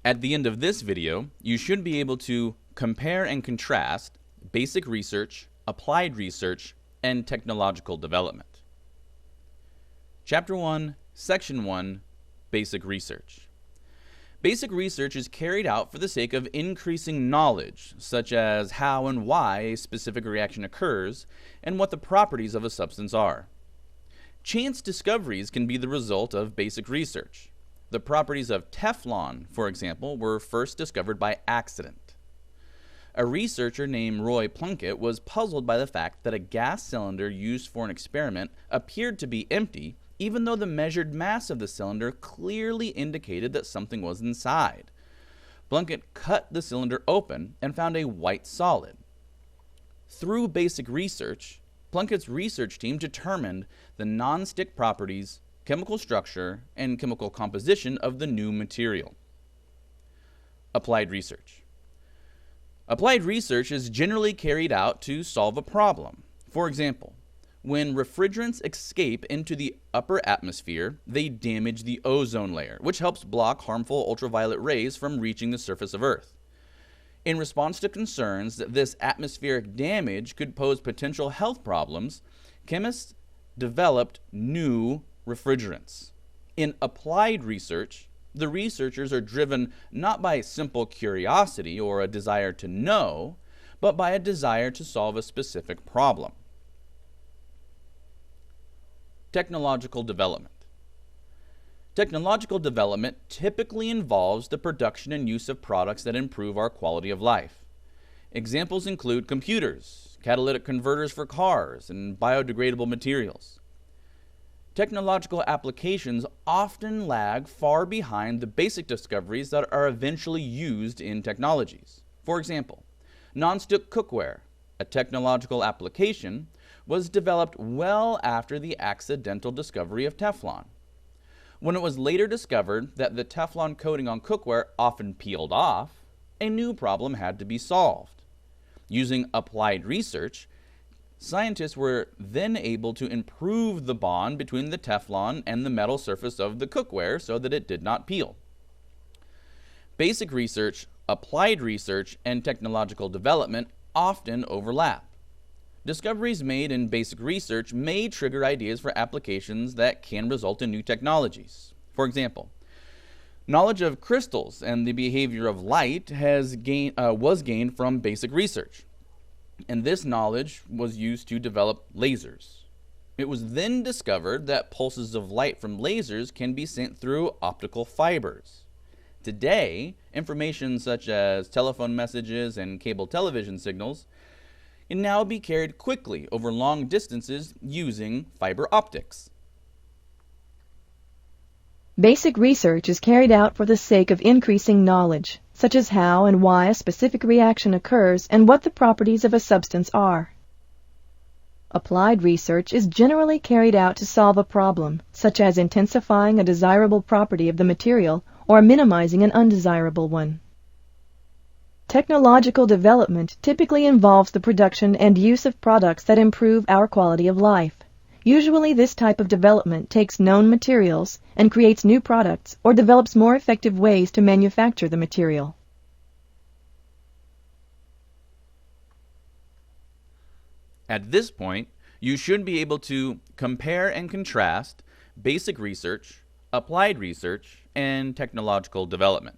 At the end of this video, you should be able to compare and contrast basic research, applied research, and technological development. Chapter 1, Section 1, Basic Research. Basic research is carried out for the sake of increasing knowledge, such as how and why a specific reaction occurs and what the properties of a substance are. Chance discoveries can be the result of basic research. The properties of Teflon, for example, were first discovered by accident. A researcher named Roy Plunkett was puzzled by the fact that a gas cylinder used for an experiment appeared to be empty, even though the measured mass of the cylinder clearly indicated that something was inside. Plunkett cut the cylinder open and found a white solid. Through basic research, Plunkett's research team determined the non-stick properties, chemical structure, and chemical composition of the new material. Applied research. Applied research is generally carried out to solve a problem. For example, when refrigerants escape into the upper atmosphere, they damage the ozone layer, which helps block harmful ultraviolet rays from reaching the surface of Earth. In response to concerns that this atmospheric damage could pose potential health problems, chemists developed new refrigerants. In applied research, the researchers are driven not by simple curiosity or a desire to know, but by a desire to solve a specific problem. Technological development. Technological development typically involves the production and use of products that improve our quality of life. Examples include computers, catalytic converters for cars, and biodegradable materials. Technological applications often lag far behind the basic discoveries that are eventually used in technologies. For example, non-stick cookware, a technological application, was developed well after the accidental discovery of Teflon. When it was later discovered that the Teflon coating on cookware often peeled off, a new problem had to be solved. Using applied research, scientists were then able to improve the bond between the Teflon and the metal surface of the cookware so that it did not peel. Basic research, applied research, and technological development often overlap. Discoveries made in basic research may trigger ideas for applications that can result in new technologies. For example, knowledge of crystals and the behavior of light was gained from basic research, and this knowledge was used to develop lasers. It was then discovered that pulses of light from lasers can be sent through optical fibers. Today, information such as telephone messages and cable television signals can now be carried quickly over long distances using fiber optics. Basic research is carried out for the sake of increasing knowledge, such as how and why a specific reaction occurs and what the properties of a substance are. Applied research is generally carried out to solve a problem, such as intensifying a desirable property of the material or minimizing an undesirable one. Technological development typically involves the production and use of products that improve our quality of life. Usually this type of development takes known materials and creates new products or develops more effective ways to manufacture the material. At this point, you should be able to compare and contrast basic research, applied research, and technological development.